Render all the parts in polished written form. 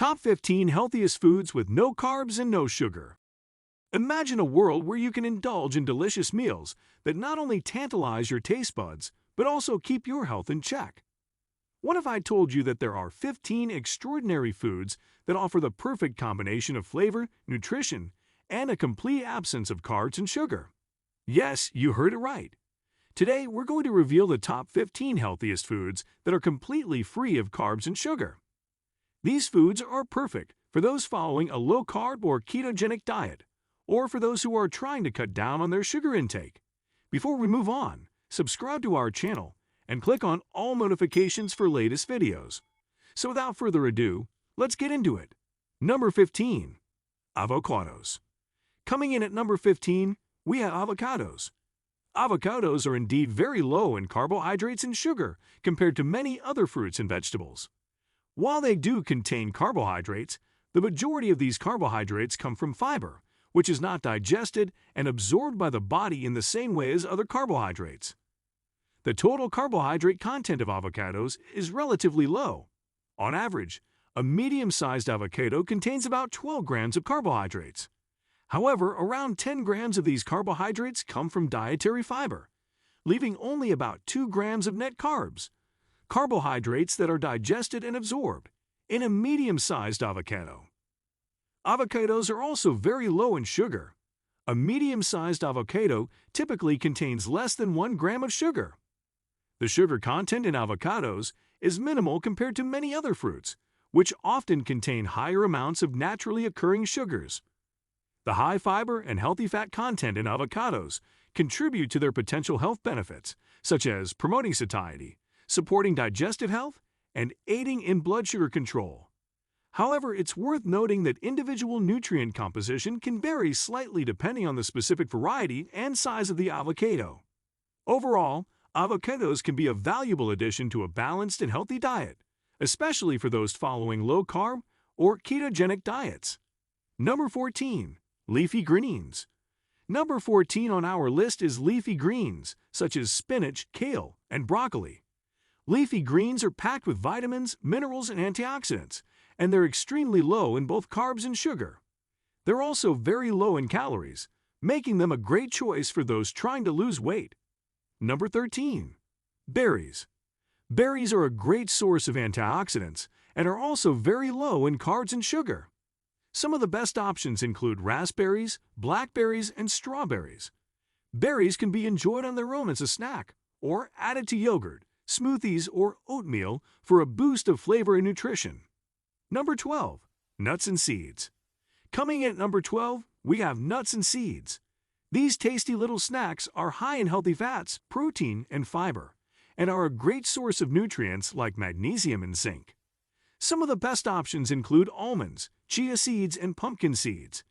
Top 15 Healthiest Foods with No Carbs and No Sugar. Imagine a world where you can indulge in delicious meals that not only tantalize your taste buds, but also keep your health in check. What if I told you that there are 15 extraordinary foods that offer the perfect combination of flavor, nutrition, and a complete absence of carbs and sugar? Yes, you heard it right. Today, we're going to reveal the top 15 healthiest foods that are completely free of carbs and sugar. These foods are perfect for those following a low-carb or ketogenic diet, or for those who are trying to cut down on their sugar intake. Before we move on, subscribe to our channel and click on all notifications for latest videos. So without further ado, let's get into it. Number 15. Avocados. Coming in at number 15, we have avocados. Avocados are indeed very low in carbohydrates and sugar compared to many other fruits and vegetables. While they do contain carbohydrates, the majority of these carbohydrates come from fiber, which is not digested and absorbed by the body in the same way as other carbohydrates. The total carbohydrate content of avocados is relatively low. On average, a medium-sized avocado contains about 12 grams of carbohydrates. However, around 10 grams of these carbohydrates come from dietary fiber, leaving only about 2 grams of net carbs, carbohydrates that are digested and absorbed, in a medium-sized avocado. Avocados are also very low in sugar. A medium-sized avocado typically contains less than 1 gram of sugar. The sugar content in avocados is minimal compared to many other fruits, which often contain higher amounts of naturally occurring sugars. The high fiber and healthy fat content in avocados contribute to their potential health benefits, such as promoting satiety, supporting digestive health, and aiding in blood sugar control. However, it's worth noting that individual nutrient composition can vary slightly depending on the specific variety and size of the avocado. Overall, avocados can be a valuable addition to a balanced and healthy diet, especially for those following low-carb or ketogenic diets. Number 14. Leafy Greens. Number 14 on our list is leafy greens, such as spinach, kale, and broccoli. Leafy greens are packed with vitamins, minerals, and antioxidants, and they're extremely low in both carbs and sugar. They're also very low in calories, making them a great choice for those trying to lose weight. Number 13. Berries. Berries are a great source of antioxidants and are also very low in carbs and sugar. Some of the best options include raspberries, blackberries, and strawberries. Berries can be enjoyed on their own as a snack or added to yogurt, smoothies, or oatmeal for a boost of flavor and nutrition. Number 12. Nuts and seeds. Coming in at number 12, we have nuts and seeds. These tasty little snacks are high in healthy fats, protein, and fiber, and are a great source of nutrients like magnesium and zinc. Some of the best options include almonds, chia seeds, and pumpkin seeds.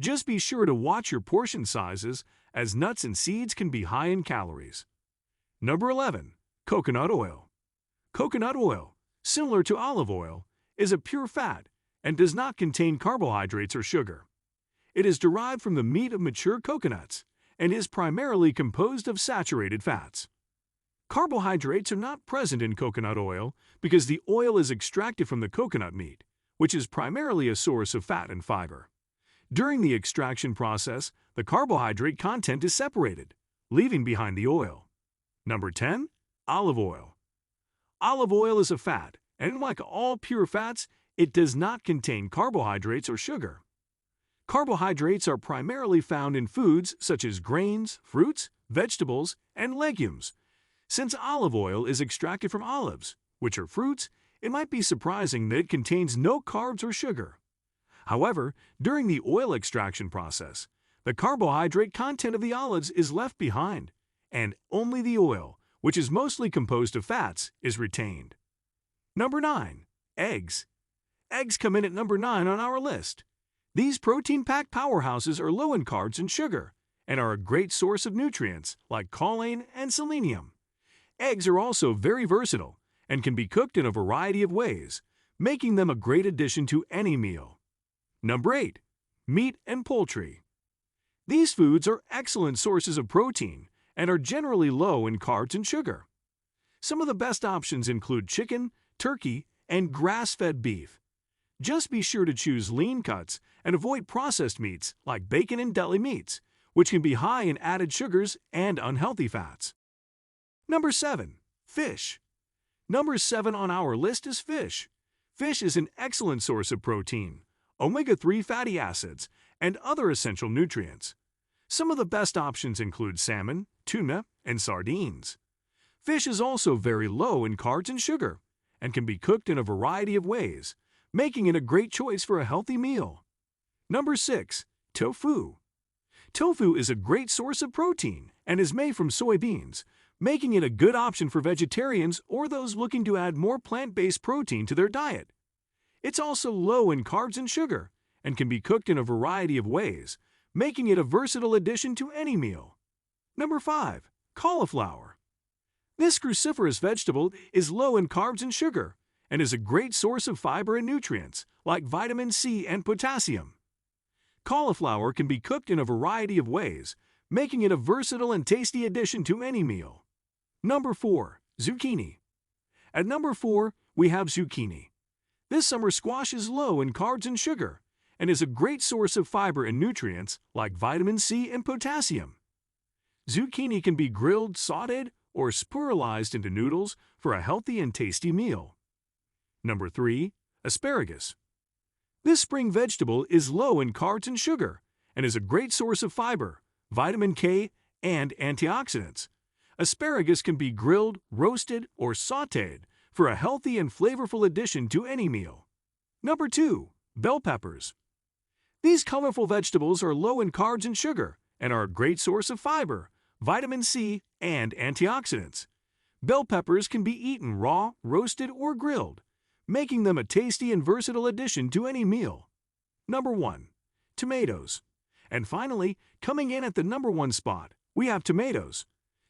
Just be sure to watch your portion sizes, as nuts and seeds can be high in calories. Number 11. Coconut oil. Coconut oil, similar to olive oil, is a pure fat and does not contain carbohydrates or sugar. It is derived from the meat of mature coconuts and is primarily composed of saturated fats. Carbohydrates are not present in coconut oil because the oil is extracted from the coconut meat, which is primarily a source of fat and fiber. During the extraction process, the carbohydrate content is separated, leaving behind the oil. Number 10. Olive oil. Olive oil is a fat, and like all pure fats, it does not contain carbohydrates or sugar. Carbohydrates are primarily found in foods such as grains, fruits, vegetables, and legumes. Since olive oil is extracted from olives, which are fruits, it might be surprising that it contains no carbs or sugar. However, during the oil extraction process, the carbohydrate content of the olives is left behind, and only the oil, which is mostly composed of fats, is retained. Number 9. Eggs. Eggs come in at number 9 on our list. These protein-packed powerhouses are low in carbs and sugar, and are a great source of nutrients like choline and selenium. Eggs are also very versatile and can be cooked in a variety of ways, making them a great addition to any meal. Number 8. Meat and poultry. These foods are excellent sources of protein and are generally low in carbs and sugar. Some of the best options include chicken, turkey, and grass-fed beef. Just be sure to choose lean cuts and avoid processed meats like bacon and deli meats, which can be high in added sugars and unhealthy fats. Number 7. Fish. Number 7 on our list is fish. Fish is an excellent source of protein, omega-3 fatty acids, and other essential nutrients. Some of the best options include salmon, tuna, and sardines. Fish is also very low in carbs and sugar, and can be cooked in a variety of ways, making it a great choice for a healthy meal. Number 6. Tofu. Tofu is a great source of protein and is made from soybeans, making it a good option for vegetarians or those looking to add more plant-based protein to their diet. It's also low in carbs and sugar and can be cooked in a variety of ways, making it a versatile addition to any meal. Number 5. Cauliflower. This cruciferous vegetable is low in carbs and sugar and is a great source of fiber and nutrients like vitamin C and potassium. Cauliflower can be cooked in a variety of ways, making it a versatile and tasty addition to any meal. Number 4. Zucchini. At number 4, we have zucchini. This summer squash is low in carbs and sugar and is a great source of fiber and nutrients like vitamin C and potassium. Zucchini can be grilled, sautéed, or spiralized into noodles for a healthy and tasty meal. Number 3. Asparagus. This spring vegetable is low in carbs and sugar and is a great source of fiber, vitamin K, and antioxidants. Asparagus can be grilled, roasted, or sautéed for a healthy and flavorful addition to any meal. Number 2. Bell peppers. These colorful vegetables are low in carbs and sugar and are a great source of fiber, vitamin C, and antioxidants. Bell peppers can be eaten raw, roasted, or grilled, making them a tasty and versatile addition to any meal. Number 1. Tomatoes. And finally, coming in at the number 1 spot, we have tomatoes.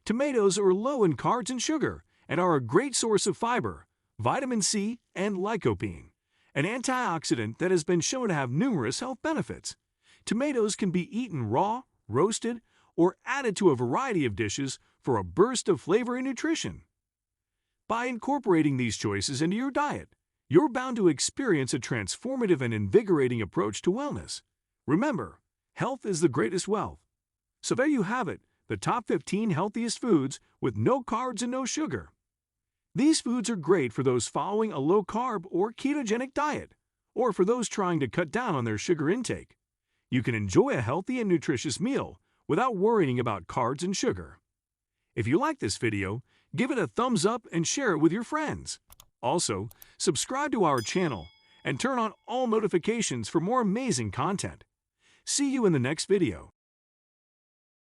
Tomatoes are low in carbs and sugar and are a great source of fiber, vitamin C, and lycopene, an antioxidant that has been shown to have numerous health benefits. Tomatoes can be eaten raw, roasted, or added to a variety of dishes for a burst of flavor and nutrition. By incorporating these choices into your diet, you're bound to experience a transformative and invigorating approach to wellness. Remember, health is the greatest wealth. So there you have it, the top 15 healthiest foods with no carbs and no sugar. These foods are great for those following a low-carb or ketogenic diet, or for those trying to cut down on their sugar intake. You can enjoy a healthy and nutritious meal without worrying about carbs and sugar. If you like this video, give it a thumbs up and share it with your friends. Also, subscribe to our channel and turn on all notifications for more amazing content. See you in the next video.